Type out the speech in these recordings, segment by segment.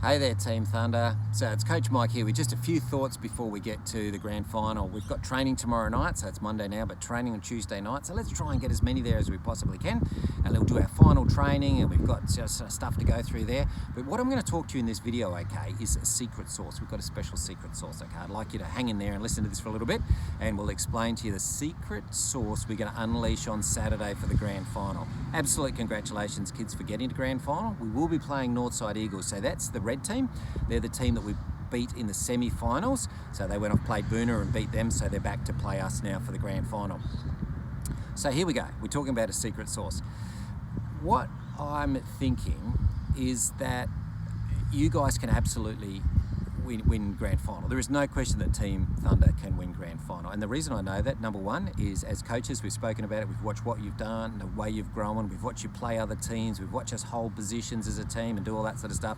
Hey there, Team Thunder. So it's Coach Mike here with just a few thoughts before we get to the grand final. We've got training tomorrow night, so it's Monday now, but training on Tuesday night. So let's try and get as many there as we possibly can. And we'll do our final training, and we've got just stuff to go through there. But what I'm going to talk to you in this video, okay, is a secret sauce. We've got a special secret sauce, okay? I'd like you to hang in there and listen to this for a little bit, and we'll explain to you the secret sauce we're going to unleash on Saturday for the grand final. Absolute congratulations, kids, for getting to grand final. We will be playing Northside Eagles, so that's the red team. They're the team that we beat in the semi-finals. So they went off, played Boona and beat them, so they're back to play us now for the grand final. So here we go. We're talking about a secret sauce. What I'm thinking is that you guys can absolutely win grand final. There is no question that Team Thunder can win grand final. And the reason I know that, number one, is as coaches, we've spoken about it, we've watched what you've done, the way you've grown, we've watched you play other teams, we've watched us hold positions as a team and do all that sort of stuff.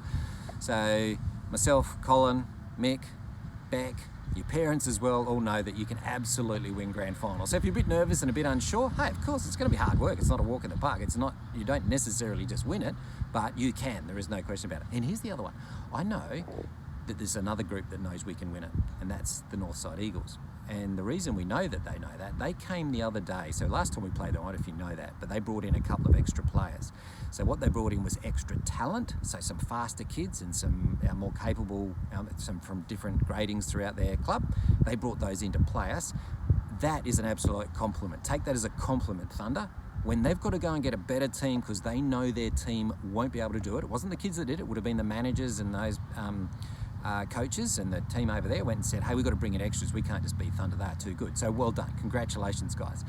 So myself, Colin, Mick, Beck, your parents as well, all know that you can absolutely win grand final. So if you're a bit nervous and a bit unsure, hey, of course, it's going to be hard work. It's not a walk in the park. It's not, you don't necessarily just win it, but you can. There is no question about it. And here's the other one. I know that there's another group that knows we can win it, and that's the Northside Eagles. And the reason we know that they know that, they came the other day. So last time we played them, I don't know if you know that, but they brought in a couple of extra players. So what they brought in was extra talent, so some faster kids and some more capable, some from different gradings throughout their club. They brought those in to play us. That is an absolute compliment. Take that as a compliment, Thunder. When they've got to go and get a better team because they know their team won't be able to do it. It wasn't the kids that did it. It would have been the managers and those coaches, and the team over there went and said, hey, we've got to bring in extras. We can't just beat Thunder. They're too good. So well done. Congratulations, guys.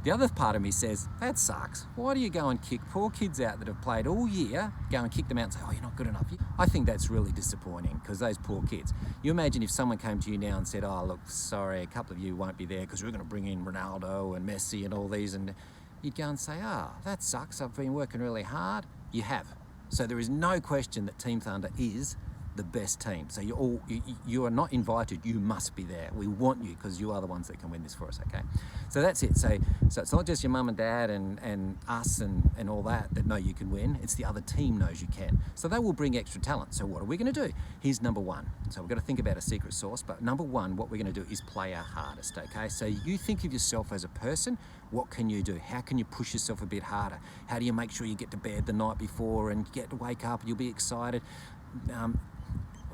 The other part of me says, that sucks. Why do you go and kick poor kids out that have played all year, go and kick them out and say, oh, you're not good enough? I think that's really disappointing because those poor kids. You imagine if someone came to you now and said, oh, look, sorry, a couple of you won't be there because we're going to bring in Ronaldo and Messi and all these, and you'd go and say, oh, that sucks. I've been working really hard. You have. So there is no question that Team Thunder is the best team. So you are not invited, you must be there. We want you because you are the ones that can win this for us, okay? So that's it. So it's not just your mum and dad and us and all that know you can win. It's the other team knows you can. So they will bring extra talent. So what are we going to do? Here's number one. So we've got to think about a secret sauce, but number one, what we're going to do is play our hardest, okay? So you think of yourself as a person, what can you do? How can you push yourself a bit harder? How do you make sure you get to bed the night before and get to wake up, you'll be excited?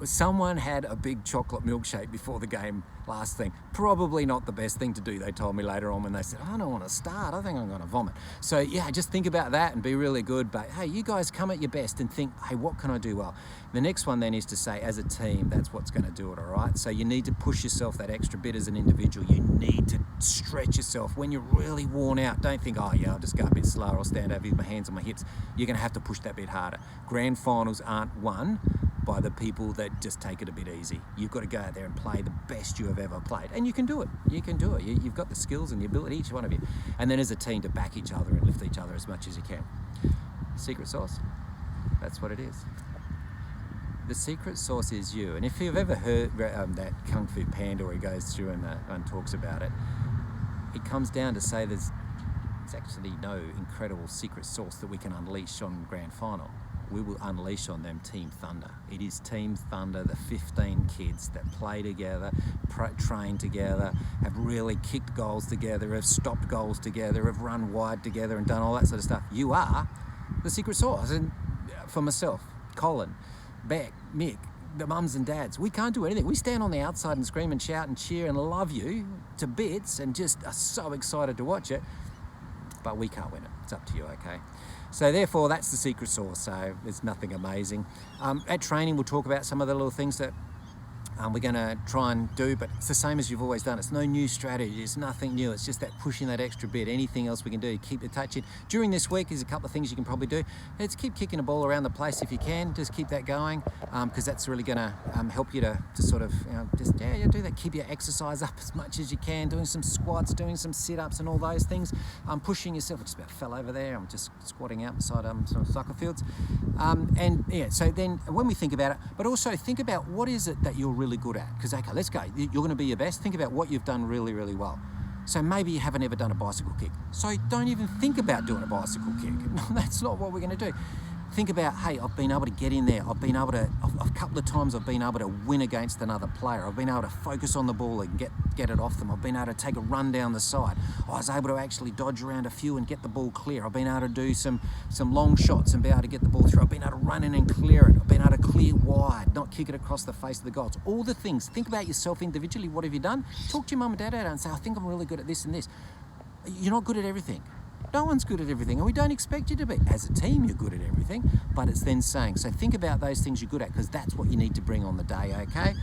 Someone had a big chocolate milkshake before the game last thing. Probably not the best thing to do, they told me later on when they said, I don't want to start, I think I'm going to vomit. So yeah, just think about that and be really good. But hey, you guys come at your best and think, hey, what can I do well? The next one then is to say, as a team, that's what's going to do it, all right? So you need to push yourself that extra bit as an individual. You need to stretch yourself. When you're really worn out, don't think, oh yeah, I'll just go a bit slower, I'll stand over with my hands on my hips. You're going to have to push that bit harder. Grand finals aren't won by the people that just take it a bit easy. You've got to go out there and play the best you have ever played. And you can do it. You can do it. You've got the skills and the ability, each one of you. And then as a team to back each other and lift each other as much as you can. Secret sauce, that's what it is. The secret sauce is you. And if you've ever heard that Kung Fu Panda where he goes through and talks about it, it comes down to say there's actually no incredible secret sauce that we can unleash on grand final. We will unleash on them Team Thunder. It is Team Thunder, the 15 kids that play together, train together, have really kicked goals together, have stopped goals together, have run wide together and done all that sort of stuff. You are the secret sauce. And for myself, Colin, Beck, Mick, the mums and dads, we can't do anything. We stand on the outside and scream and shout and cheer and love you to bits and just are so excited to watch it, but we can't win it. It's up to you, okay? So therefore, that's the secret sauce. So there's nothing amazing. At training, we'll talk about some of the little things that we're going to try and do, but it's the same as you've always done. It's no new strategy. It's nothing new. It's just that pushing that extra bit. Anything else we can do, keep the touch in. During this week, there's a couple of things you can probably do. Let's keep kicking the ball around the place if you can. Just keep that going because that's really going to help you to sort of, do that. Keep your exercise up as much as you can, doing some squats, doing some sit-ups and all those things. Pushing yourself. I just about fell over there. I'm just squatting out beside some soccer fields. So then when we think about it, but also think about what is it that you're really good at, because okay, let's go, you're going to be your best. Think about what you've done really, really well. So maybe you haven't ever done a bicycle kick, so don't even think about doing a bicycle kick. No, that's not what we're going to do. Think about, hey, I've been able to get in there. A couple of times I've been able to win against another player. I've been able to focus on the ball and get it off them. I've been able to take a run down the side. I was able to actually dodge around a few and get the ball clear. I've been able to do some long shots and be able to get the ball through. I've been able to run in and clear it. I've been able to clear wide, not kick it across the face of the goal. It's all the things. Think about yourself individually. What have you done? Talk to your mum and dad about it and say, I think I'm really good at this and this. You're not good at everything. No one's good at everything, and we don't expect you to be. As a team, you're good at everything, but it's then saying, so think about those things you're good at, because that's what you need to bring on the day, okay?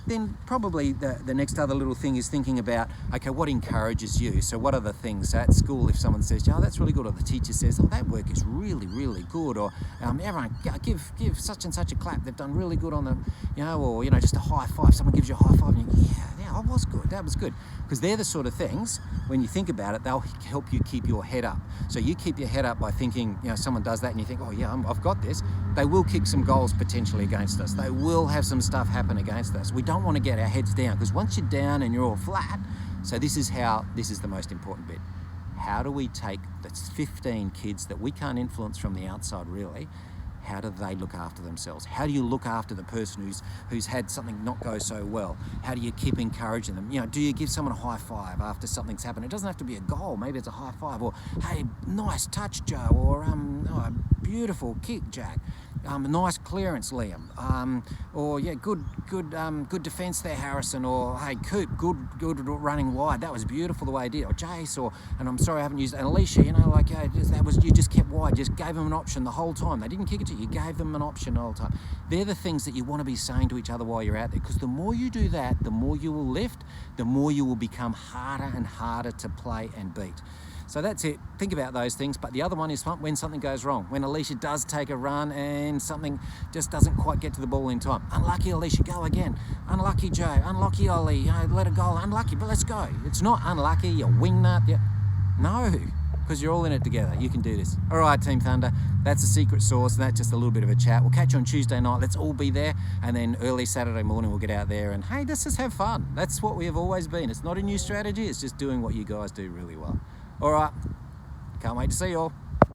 Then probably the next other little thing is thinking about, okay, what encourages you? So what are the things? So at school, if someone says, oh, that's really good, or the teacher says, oh, that work is really, really good, or everyone, give such and such a clap, they've done really good on the, or, just a high five, someone gives you a high five, and you go, yeah, I was good, that was good. Because they're the sort of things, when you think about it, they'll help you keep your head up. So you keep your head up by thinking, someone does that and you think, oh yeah, I've got this. They will kick some goals potentially against us. They will have some stuff happen against us. We don't want to get our heads down, because once you're down and you're all flat, so this is the most important bit. How do we take the 15 kids that we can't influence from the outside really? How do they look after themselves? How do you look after the person who's had something not go so well? How do you keep encouraging them? Do you give someone a high five after something's happened? It doesn't have to be a goal. Maybe it's a high five, or hey, nice touch, Joe, or beautiful kick, Jack. Nice clearance, Liam. Or yeah, good defence there, Harrison. Or hey, Coop, good running wide. That was beautiful the way he did. Or Jace, and I'm sorry I haven't used it. And Alicia, you just kept wide. Just gave them an option the whole time. They didn't kick it to you. You gave them an option the whole time. They're the things that you want to be saying to each other while you're out there. Because the more you do that, the more you will lift. The more you will become harder and harder to play and beat. So that's it. Think about those things. But the other one is when something goes wrong. When Alicia does take a run and something just doesn't quite get to the ball in time. Unlucky, Alicia, go again. Unlucky, Joe. Unlucky, Ollie. Let it go. Unlucky, but let's go. It's not unlucky, you're wingnut. No, because you're all in it together. You can do this. All right, Team Thunder. That's the secret sauce. That's just a little bit of a chat. We'll catch you on Tuesday night. Let's all be there. And then early Saturday morning, we'll get out there and, hey, let's just have fun. That's what we have always been. It's not a new strategy. It's just doing what you guys do really well. All right, can't wait to see you all.